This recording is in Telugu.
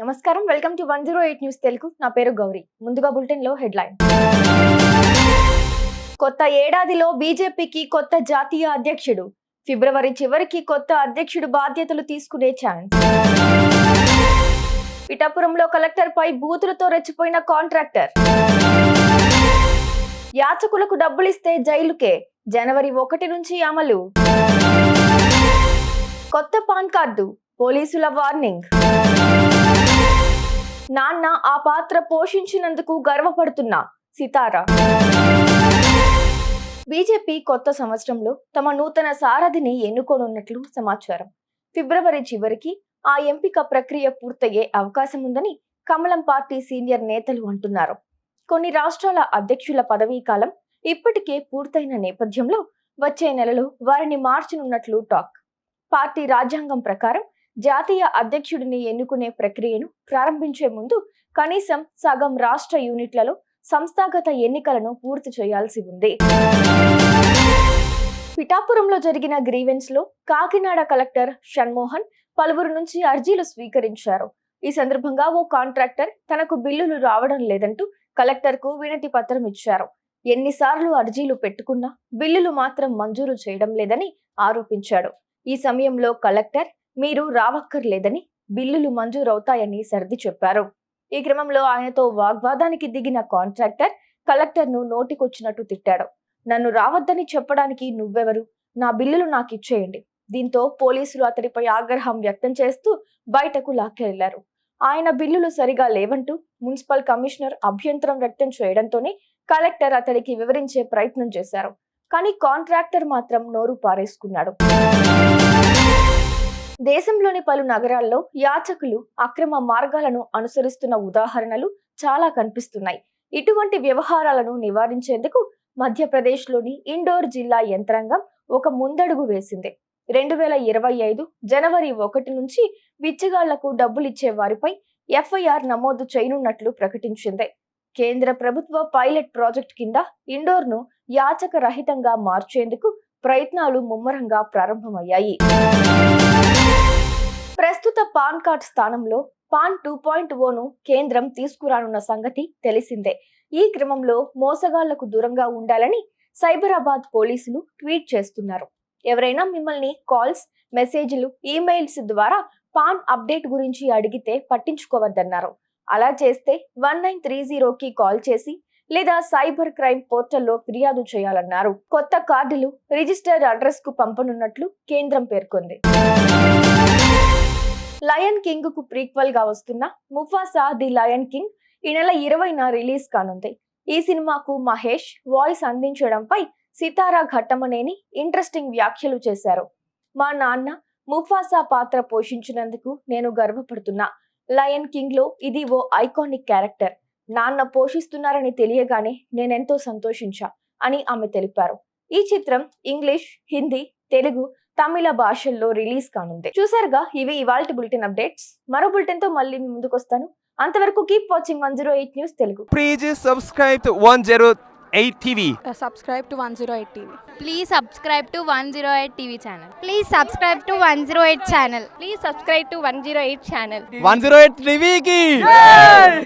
నమస్కారం, వెల్కమ్ టు 108 న్యూస్ తెలుగు. నా పేరు గౌరీ. ముందుగా బులెటిన్ లో హెడ్లైన్. కొత్త ఏడాదిలో బీజేపీకి కొత్త జాతీయ అధ్యక్షుడు. ఫిబ్రవరి చివరికి కొత్త అధ్యక్షుడు బాధ్యతలు తీసుకునే ఛాన్స్. పిఠాపురంలో కలెక్టర్ పై బూతులతో రెచ్చిపోయిన కాంట్రాక్టర్. యాచకులకు డబ్బులిస్తే జైలుకే, జనవరి 1 నుంచి అమలు. కొత్త పాన్ కార్డు, పోలీసుల వార్నింగ్. నాన్న ఆ పాత్ర పోషించినందుకు గర్వపడుతున్నా, సితారా. బీజేపీ కొత్త సంవత్సరంలో తమ నూతన సారథిని ఎన్నుకోనున్నట్లు సమాచారం. ఫిబ్రవరి చివరికి ఆ ఎంపిక ప్రక్రియ పూర్తయ్యే అవకాశం ఉందని కమలం పార్టీ సీనియర్ నేతలు అంటున్నారు. కొన్ని రాష్ట్రాల అధ్యక్షుల పదవీ కాలం ఇప్పటికే పూర్తయిన నేపథ్యంలో వచ్చే నెలలో వారిని మార్చనున్నట్లు టాక్. పార్టీ రాజ్యాంగం ప్రకారం జాతీయ అధ్యక్షుడిని ఎన్నుకునే ప్రక్రియను ప్రారంభించే ముందు కనీసం సగం రాష్ట్ర యూనిట్లలో సంస్థాగత ఎన్నికలను పూర్తి చేయాల్సి ఉంది. పిఠాపురంలో జరిగిన గ్రీవెన్స్ లో కాకినాడ కలెక్టర్ షణ్మోహన్ పలువురు నుంచి అర్జీలు స్వీకరించారు. ఈ సందర్భంగా ఓ కాంట్రాక్టర్ తనకు బిల్లులు రావడం లేదంటూ కలెక్టర్ కు వినతి పత్రం ఇచ్చారు. ఎన్నిసార్లు అర్జీలు పెట్టుకున్నా బిల్లులు మాత్రం మంజూరు చేయడం లేదని ఆరోపించాడు. ఈ సమయంలో కలెక్టర్ మీరు రావక్కర్లేదని, బిల్లులు మంజూరవుతాయని సర్ది చెప్పారు. ఈ క్రమంలో ఆయనతో వాగ్వాదానికి దిగిన కాంట్రాక్టర్ కలెక్టర్ ను నోటికొచ్చినట్టు తిట్టాడు. నన్ను రావద్దని చెప్పడానికి నువ్వెవరు, నా బిల్లులు నాకు ఇచ్చేయండి. దీంతో పోలీసులు అతడిపై ఆగ్రహం వ్యక్తం చేస్తూ బయటకు లాక్కెళ్లారు. ఆయన బిల్లులు సరిగా లేవంటూ మున్సిపల్ కమిషనర్ అభ్యంతరం వ్యక్తం చేయడంతోనే కలెక్టర్ అతడికి వివరించే ప్రయత్నం చేశారు. కానీ కాంట్రాక్టర్ మాత్రం నోరు పారేసుకున్నాడు. దేశంలోని పలు నగరాల్లో యాచకులు అక్రమ మార్గాలను అనుసరిస్తున్న ఉదాహరణలు చాలా కనిపిస్తున్నాయి. ఇటువంటి వ్యవహారాలను నివారించేందుకు మధ్యప్రదేశ్లోని ఇండోర్ జిల్లా యంత్రాంగం ఒక ముందడుగు వేసింది. 2025 జనవరి 1 నుంచి బిచ్చగాళ్లకు డబ్బులిచ్చే వారిపై ఎఫ్ఐఆర్ నమోదు చేయనున్నట్లు ప్రకటించింది. కేంద్ర ప్రభుత్వ పైలట్ ప్రాజెక్ట్ కింద ఇండోర్ ను యాచక రహితంగా మార్చేందుకు ప్రయత్నాలు ముమ్మరంగా ప్రారంభమయ్యాయి. ప్రస్తుత పాన్ కార్డ్ స్థానంలో పాన్ 2.0ను కేంద్రం తీసుకురానున్న సంగతి తెలిసిందే. ఈ క్రమంలో మోసగాళ్లకు దూరంగా ఉండాలని సైబరాబాద్ పోలీసులు ట్వీట్ చేస్తున్నారు. ఎవరైనా మిమ్మల్ని కాల్స్, మెసేజ్లు, ఈమెయిల్స్ ద్వారా పాన్ అప్డేట్ గురించి అడిగితే పట్టించుకోవద్దన్నారు. అలా చేస్తే 1930కి కాల్ చేసి లేదా సైబర్ క్రైమ్ పోర్టల్లో ఫిర్యాదు చేయాలన్నారు. కొత్త కార్డులు రిజిస్టర్డ్ అడ్రస్ కు పంపనున్నట్లు కేంద్రం పేర్కొంది. లయన్ కింగ్ కు ప్రీక్వెల్ గా వస్తున్న ముఫాసా ది లయన్ కింగ్ ఈ నెల 20న రిలీజ్ కానుంది. ఈ సినిమాకు మహేష్ వాయిస్ అందించడంపై సితారా ఘట్టమనేని ఇంట్రెస్టింగ్ వ్యాఖ్యలు చేశారు. మా నాన్న ముఫాసా పాత్ర పోషించినందుకు నేను గర్వపడుతున్నా. లయన్ కింగ్ లో ఇది ఓ ఐకానిక్ క్యారెక్టర్. నాన్న పోషిస్తున్నారని తెలియగానే నేనెంతో సంతోషించా అని ఆమె తెలిపారు. ఈ చిత్రం ఇంగ్లీష్, హిందీ, తెలుగు, తమిళ భాషల్లో రిలీజ్ కానుంది. చూసారుగా, ఇవి ఇవాల్టి బులెటిన్ అప్డేట్స్. మరో బులెటిన్ తో మళ్ళీ మీ ముందుకు వస్తాను. అంతవరకు keep watching 108 news Telugu. Please subscribe to 108 TV. Subscribe to 108 TV. Please subscribe to 108 TV channel. Please subscribe to 108 channel. Please subscribe to 108 channel. 108 TV ki